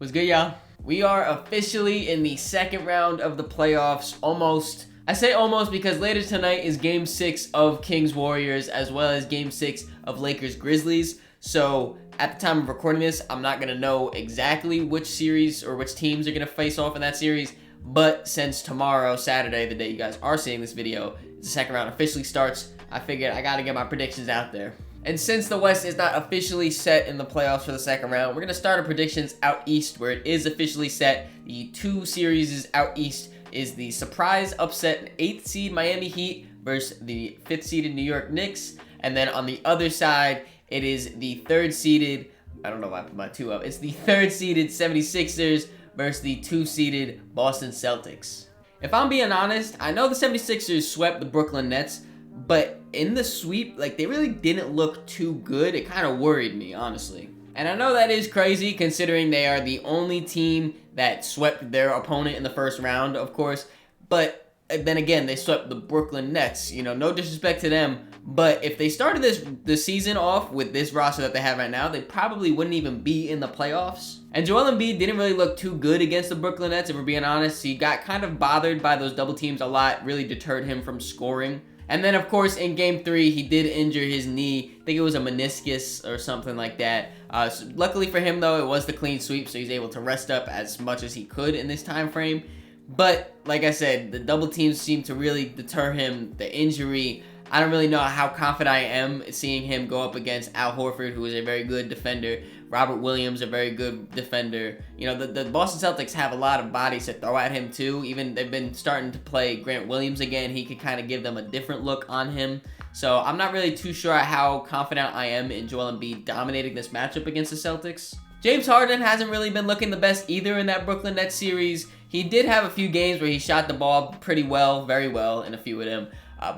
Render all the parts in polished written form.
What's good, y'all? We are officially in the second round of the playoffs. Almost. I say almost because later tonight is Game 6 of Kings-Warriors as well as Game 6 of Lakers-Grizzlies. So at the time of recording this, I'm not going to know exactly which series or which teams are going to face off in that series. But since tomorrow, Saturday, the day you guys are seeing this video, the second round officially starts, I figured I got to get my predictions out there. And since the West is not officially set in the playoffs for the second round, we're going to start our predictions out east where it is officially set. The two series out east is the surprise upset 8th seed Miami Heat versus the 5th seeded New York Knicks. And then on the other side, it is the 3rd seeded, I don't know why I put my 2 up, it's the 3rd seeded 76ers versus the 2 seeded Boston Celtics. If I'm being honest, I know the 76ers swept the Brooklyn Nets, but in the sweep, they really didn't look too good. It kind of worried me, honestly. And I know that is crazy considering they are the only team that swept their opponent in the first round, of course. But then again, they swept the Brooklyn Nets. You know, no disrespect to them. But if they started the season off with this roster that they have right now, they probably wouldn't even be in the playoffs. And Joel Embiid didn't really look too good against the Brooklyn Nets, if we're being honest. He got kind of bothered by those double teams a lot, really deterred him from scoring. And then, of course, in Game 3, he did injure his knee. I think it was a meniscus or something like that. So luckily for him, though, it was the clean sweep, so he's able to rest up as much as he could in this time frame. But, like I said, the double teams seemed to really deter him. The injury, I don't really know how confident I am seeing him go up against Al Horford, who is a very good defender. Robert Williams, a very good defender. You know, the Boston Celtics have a lot of bodies to throw at him, too. Even they've been starting to play Grant Williams again. He could kind of give them a different look on him. So I'm not really too sure how confident I am in Joel Embiid dominating this matchup against the Celtics. James Harden hasn't really been looking the best either in that Brooklyn Nets series. He did have a few games where he shot the ball pretty well, very well in a few of them.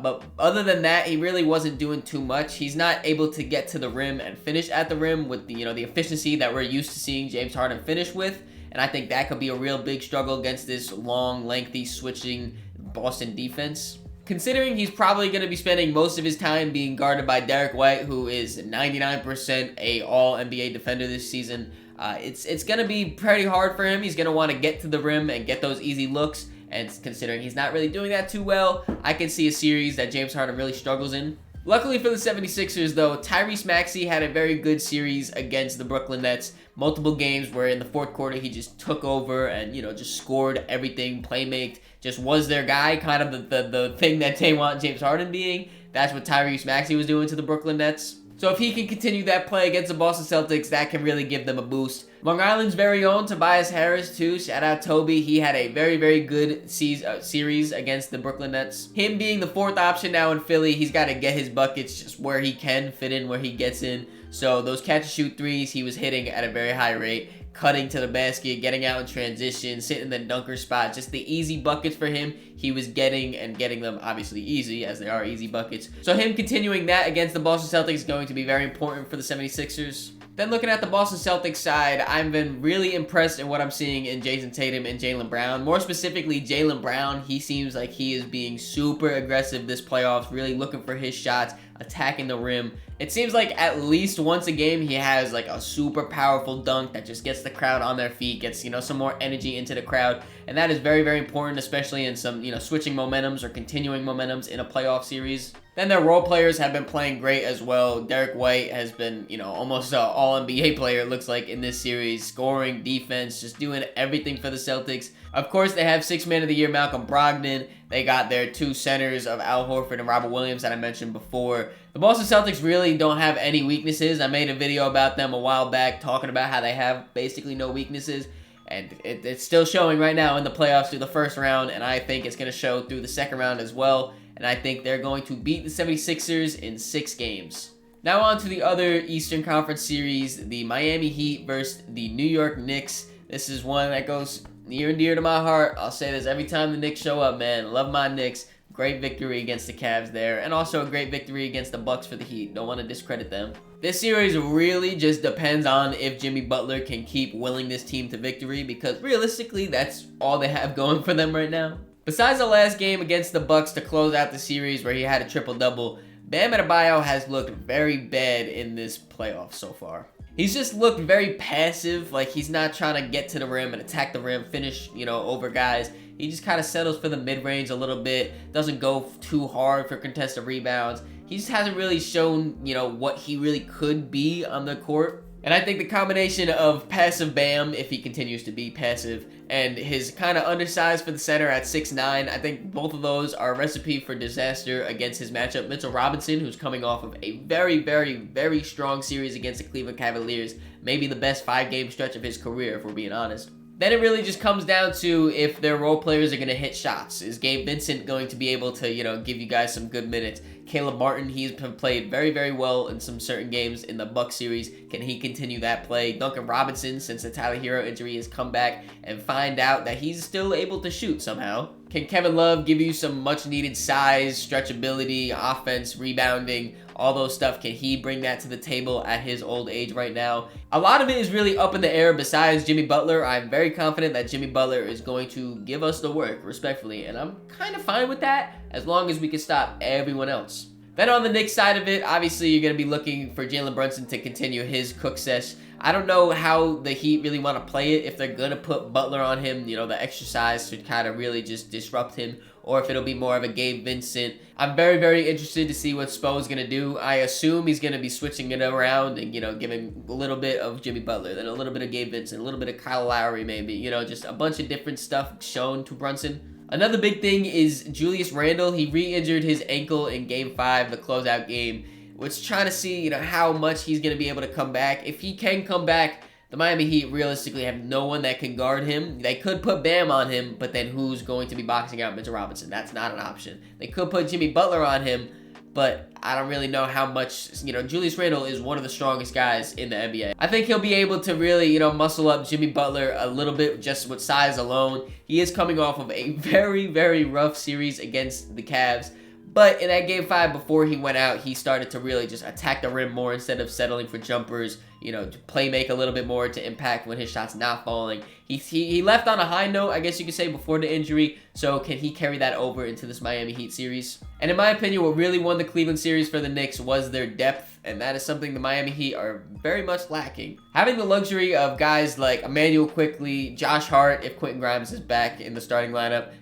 But other than that, he really wasn't doing too much. He's not able to get to the rim and finish at the rim with the efficiency that we're used to seeing James Harden finish with. And I think that could be a real big struggle against this long, lengthy, switching Boston defense. Considering he's probably going to be spending most of his time being guarded by Derek White, who is 99% a all-NBA defender this season, it's going to be pretty hard for him. He's going to want to get to the rim and get those easy looks. And considering he's not really doing that too well, I can see a series that James Harden really struggles in. Luckily for the 76ers, though, Tyrese Maxey had a very good series against the Brooklyn Nets. Multiple games where in the fourth quarter he just took over and, just scored everything, playmaked, just was their guy, kind of the thing that they want James Harden being. That's what Tyrese Maxey was doing to the Brooklyn Nets. So if he can continue that play against the Boston Celtics, that can really give them a boost. Long Island's very own Tobias Harris, too. Shout out Toby. He had a very, very good series against the Brooklyn Nets. Him being the 4th option now in Philly, he's got to get his buckets just where he can fit in, where he gets in. So those catch-and-shoot threes he was hitting at a very high rate. Cutting to the basket, getting out in transition, sitting in the dunker spot. Just the easy buckets for him he was getting, and getting them obviously easy, as they are easy buckets. So him continuing that against the Boston Celtics is going to be very important for the 76ers. Then looking at the Boston Celtics side, I've been really impressed in what I'm seeing in Jason Tatum and Jaylen Brown. More specifically, Jaylen Brown, he seems like he is being super aggressive this playoffs, really looking for his shots, attacking the rim. It seems like at least once a game he has a super powerful dunk that just gets the crowd on their feet, gets some more energy into the crowd, and that is very, very important, especially in some switching momentums or continuing momentums in a playoff series. Then their role players have been playing great as well. Derek White has been almost an all-NBA player, it looks like, in this series, scoring, defense, just doing everything for the Celtics. Of course, they have 6th Man of the Year Malcolm Brogdon. They got their 2 centers of Al Horford and Robert Williams that I mentioned before. The Boston Celtics really don't have any weaknesses. I made a video about them a while back talking about how they have basically no weaknesses. And it's still showing right now in the playoffs through the first round. And I think it's going to show through the second round as well. And I think they're going to beat the 76ers in 6 games. Now on to the other Eastern Conference series, the Miami Heat versus the New York Knicks. This is one that goes near and dear to my heart. I'll say this every time the Knicks show up, man. Love my Knicks. Great victory against the Cavs there. And also a great victory against the Bucks for the Heat. Don't want to discredit them. This series really just depends on if Jimmy Butler can keep willing this team to victory, because realistically, that's all they have going for them right now. Besides the last game against the Bucks to close out the series where he had a triple-double, Bam Adebayo has looked very bad in this playoff so far. He's just looked very passive, like he's not trying to get to the rim and attack the rim, finish, over guys. He just kind of settles for the mid-range a little bit, doesn't go too hard for contested rebounds. He just hasn't really shown, what he really could be on the court. And I think the combination of passive Bam, if he continues to be passive, and his kind of undersized for the center at 6'9", I think both of those are a recipe for disaster against his matchup, Mitchell Robinson, who's coming off of a very, very, very strong series against the Cleveland Cavaliers. Maybe the best 5-game stretch of his career, if we're being honest. Then it really just comes down to if their role players are going to hit shots. Is Gabe Vincent going to be able to, give you guys some good minutes? Caleb Martin, he's played very, very well in some certain games in the Bucks series. Can he continue that play? Duncan Robinson, since the Tyler Hero injury, has come back and find out that he's still able to shoot somehow. Can Kevin Love give you some much-needed size, stretchability, offense, rebounding, all those stuff? Can he bring that to the table at his old age right now? A lot of it is really up in the air besides Jimmy Butler. I'm very confident that Jimmy Butler is going to give us the work, respectfully, and I'm kind of fine with that as long as we can stop everyone else. Then on the Knicks side of it, obviously you're going to be looking for Jalen Brunson to continue his cook sesh. I don't know how the Heat really want to play it, if they're going to put Butler on him, the exercise to kind of really just disrupt him, or if it'll be more of a Gabe Vincent. I'm very, very interested to see what Spo's going to do. I assume he's going to be switching it around and, giving a little bit of Jimmy Butler, then a little bit of Gabe Vincent, a little bit of Kyle Lowry maybe, just a bunch of different stuff shown to Brunson. Another big thing is Julius Randle. He re-injured his ankle in Game 5, the closeout game. Was trying to see, how much he's going to be able to come back. If he can come back, the Miami Heat realistically have no one that can guard him. They could put Bam on him, but then who's going to be boxing out Mitchell Robinson? That's not an option. They could put Jimmy Butler on him, but I don't really know how much, Julius Randle is one of the strongest guys in the NBA. I think he'll be able to really, muscle up Jimmy Butler a little bit just with size alone. He is coming off of a very, very rough series against the Cavs. But in that Game 5, before he went out, he started to really just attack the rim more instead of settling for jumpers, to play make a little bit more to impact when his shot's not falling. He left on a high note, I guess you could say, before the injury. So can he carry that over into this Miami Heat series? And in my opinion, what really won the Cleveland series for the Knicks was their depth, and that is something the Miami Heat are very much lacking. Having the luxury of guys like Emmanuel Quickley, Josh Hart, if Quentin Grimes is back in the starting lineup,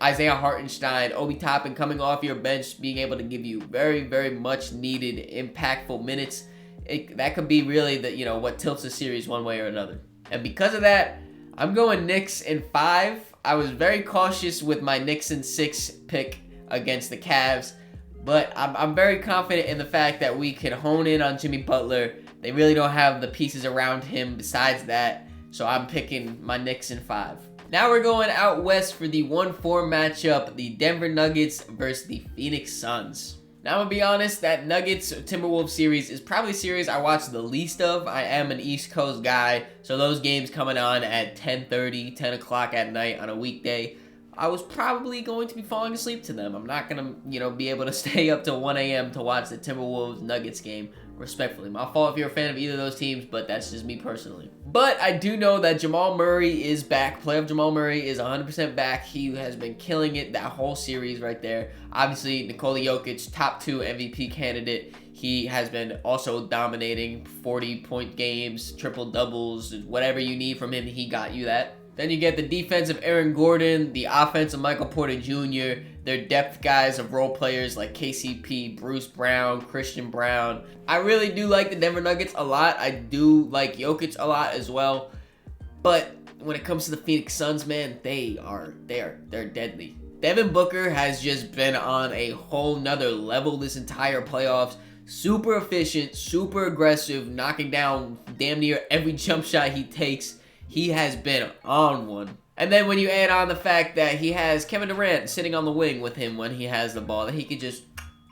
Isaiah Hartenstein, Obi Toppin coming off your bench, being able to give you very, very much needed, impactful minutes. That could be really the what tilts the series one way or another. And because of that, I'm going Knicks in 5. I was very cautious with my Knicks in 6 pick against the Cavs, but I'm very confident in the fact that we can hone in on Jimmy Butler. They really don't have the pieces around him besides that, so I'm picking my Knicks in 5. Now we're going out west for the 1-4 matchup, the Denver Nuggets versus the Phoenix Suns. Now I'm going to be honest, that Nuggets-Timberwolves series is probably a series I watch the least of. I am an East Coast guy, so those games coming on at 10:30, 10 o'clock at night on a weekday, I was probably going to be falling asleep to them. I'm not going to, be able to stay up till 1 a.m. to watch the Timberwolves-Nuggets game, respectfully. My fault if you're a fan of either of those teams, but that's just me personally. But I do know that Jamal Murray is back. Playoff Jamal Murray is 100% back. He has been killing it that whole series right there. Obviously, Nikola Jokic, top 2 MVP candidate. He has been also dominating 40-point games, triple-doubles, whatever you need from him, he got you that. Then you get the defense of Aaron Gordon, the offense of Michael Porter Jr., their depth guys of role players like KCP, Bruce Brown, Christian Brown. I really do like the Denver Nuggets a lot. I do like Jokic a lot as well. But when it comes to the Phoenix Suns, man, they're deadly. Devin Booker has just been on a whole nother level this entire playoffs. Super efficient, super aggressive, knocking down damn near every jump shot he takes. He has been on one. And then when you add on the fact that he has Kevin Durant sitting on the wing with him when he has the ball, that he could just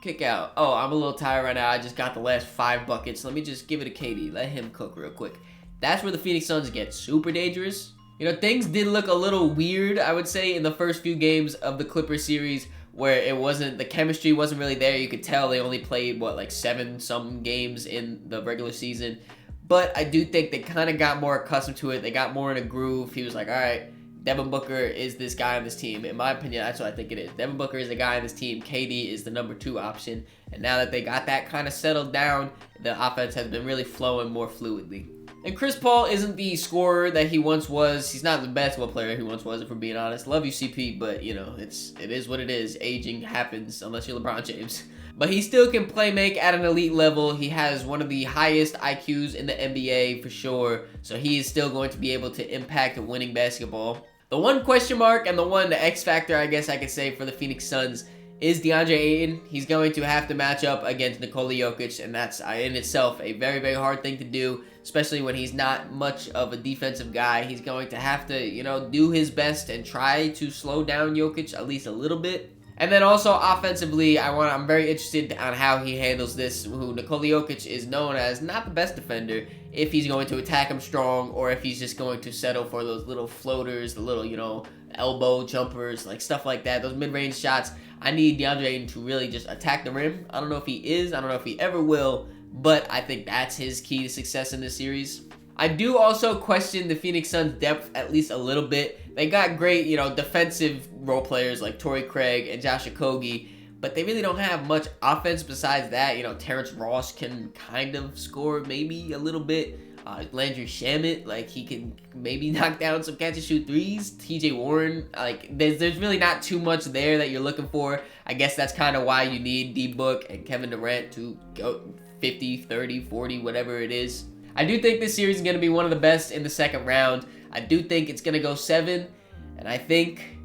kick out. Oh, I'm a little tired right now. I just got the last 5 buckets. Let me just give it to KD. Let him cook real quick. That's where the Phoenix Suns get super dangerous. Things did look a little weird, I would say, in the first few games of the Clippers series, where the chemistry wasn't really there. You could tell they only played, 7-some games in the regular season. But I do think they kind of got more accustomed to it. They got more in a groove. He was like, all right, Devin Booker is this guy on this team. In my opinion, that's what I think it is. Devin Booker is the guy on this team. KD is the number 2 option. And now that they got that kind of settled down, the offense has been really flowing more fluidly. And Chris Paul isn't the scorer that he once was. He's not the basketball player he once was, if we're being honest. Love you, CP, but, you know, it is what it is. Aging happens unless you're LeBron James. But he still can play make at an elite level. He has one of the highest IQs in the NBA for sure. So he is still going to be able to impact winning basketball. The one question mark and the X factor, I guess I could say, for the Phoenix Suns is DeAndre Ayton. He's going to have to match up against Nikola Jokic, and that's in itself a very, very hard thing to do, especially when he's not much of a defensive guy. He's going to have to, you know, do his best and try to slow down Jokic at least a little bit. And then also offensively, I'm very interested on how he handles this. Who Nikola Jokic is known as not the best defender. If he's going to attack him strong, or if he's just going to settle for those little floaters, the little, you know, elbow jumpers, like stuff like that, those mid-range shots. I need DeAndre Ayton to really just attack the rim. I don't know if he is. I don't know if he ever will, but I think that's his key to success in this series. I do also question the Phoenix Suns' depth at least a little bit. They got great, you know, defensive role players like Torrey Craig and Josh Okogie, but they really don't have much offense besides that. You know, Terrence Ross can kind of score maybe a little bit. Landry Shamet, like, he can maybe knock down some catch and shoot threes. TJ Warren, like, there's really not too much there that you're looking for. I guess that's kind of why you need D-Book and Kevin Durant to go 50, 30, 40, whatever it is. I do think this series is going to be one of the best in the second round. I do think it's going to go 7, and I think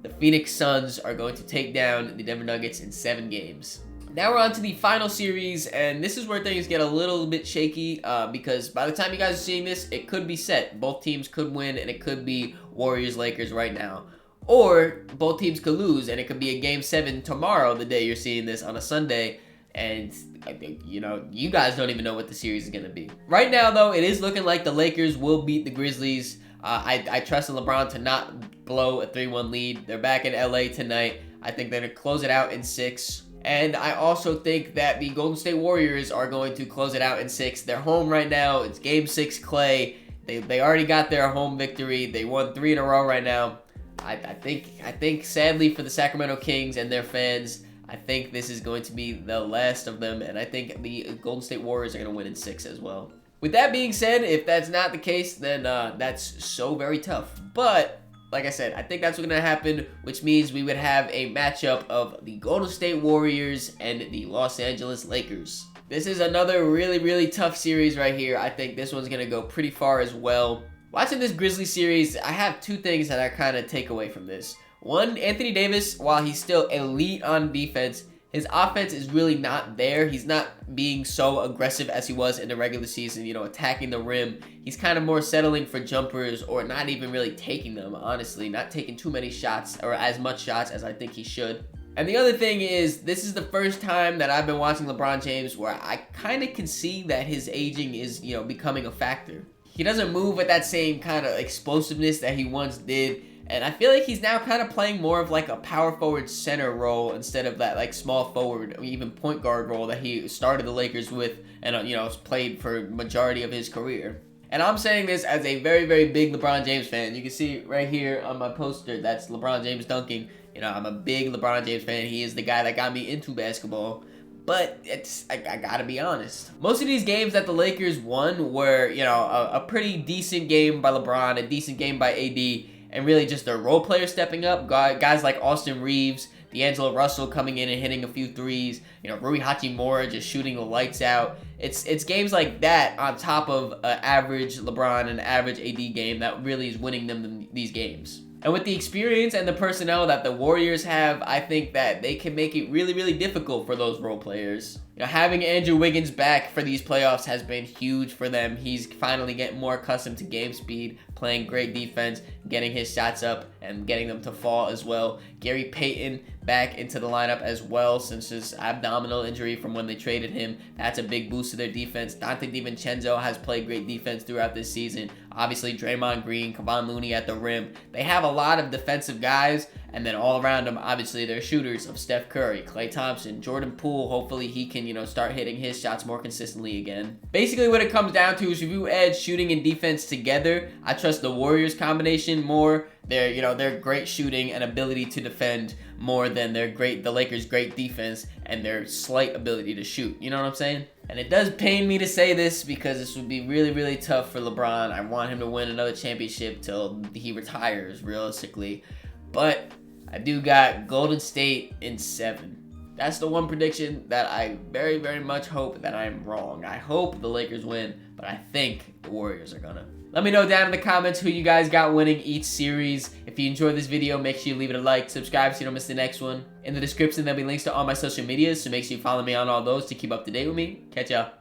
the Phoenix Suns are going to take down the Denver Nuggets in 7 games. Now we're on to the final series, and this is where things get a little bit shaky because by the time you guys are seeing this, it could be set. Both teams could win, and it could be Warriors-Lakers right now. Or both teams could lose, and it could be a Game 7 tomorrow, the day you're seeing this on a Sunday, and I think, you know, you guys don't even know what the series is going to be. Right now, though, it is looking like the Lakers will beat the Grizzlies. I trust in LeBron to not blow a 3-1 lead. They're back in LA tonight. I think they're going to close it out in 6. And I also think that the Golden State Warriors are going to close it out in 6. They're home right now. It's Game 6 Clay. They already got their home victory. They won 3 in a row right now. I think sadly for the Sacramento Kings and their fans, I think this is going to be the last of them, and I think the Golden State Warriors are going to win in 6 as well. With that being said, if that's not the case, then that's so very tough. But like I said, I think that's what's going to happen, which means we would have a matchup of the Golden State Warriors and the Los Angeles Lakers. This is another really, really tough series right here. I think this one's going to go pretty far as well. Watching this Grizzlies series, I have 2 things that I kind of take away from this. One, Anthony Davis, while he's still elite on defense, his offense is really not there. He's not being so aggressive as he was in the regular season, you know, attacking the rim. He's kind of more settling for jumpers or not even really taking them, honestly. Not taking too many shots or as much shots as I think he should. And the other thing is, this is the first time that I've been watching LeBron James where I kind of can see that his aging is, you know, becoming a factor. He doesn't move with that same kind of explosiveness that he once did. And I feel like he's now kind of playing more of like a power forward center role instead of that like small forward or even point guard role that he started the Lakers with and, you know, played for majority of his career. And I'm saying this as a very, very big LeBron James fan. You can see right here on my poster, that's LeBron James dunking. You know, I'm a big LeBron James fan. He is the guy that got me into basketball. But I gotta be honest. Most of these games that the Lakers won were, you know, a pretty decent game by LeBron, a decent game by AD, and really just their role players stepping up. Guys like Austin Reeves, D'Angelo Russell coming in and hitting a few threes. You know, Rui Hachimura just shooting the lights out. It's games like that on top of an average LeBron and average AD game that really is winning them these games. And with the experience and the personnel that the Warriors have, I think that they can make it really, really difficult for those role players. You know, having Andrew Wiggins back for these playoffs has been huge for them. He's finally getting more accustomed to game speed, playing great defense, getting his shots up, and getting them to fall as well. Gary Payton back into the lineup as well since his abdominal injury from when they traded him. That's a big boost to their defense. Dante DiVincenzo has played great defense throughout this season. Obviously, Draymond Green, Kevon Looney at the rim. They have a lot of defensive guys, and then all around them, obviously, they're shooters of Steph Curry, Klay Thompson, Jordan Poole. Hopefully, he can, you know, start hitting his shots more consistently again. Basically, what it comes down to is if you add shooting and defense together, I trust the Warriors combination more. Their great shooting and ability to defend more than the Lakers' great defense and their slight ability to shoot. You know what I'm saying? And it does pain me to say this because this would be really, really tough for LeBron. I want him to win another championship till he retires, realistically. But I do got Golden State in 7. That's the one prediction that I very, very much hope that I'm wrong. I hope the Lakers win, but I think the Warriors are gonna. Let me know down in the comments who you guys got winning each series. If you enjoyed this video, make sure you leave it a like, subscribe so you don't miss the next one. In the description, there'll be links to all my social medias, so make sure you follow me on all those to keep up to date with me. Catch y'all.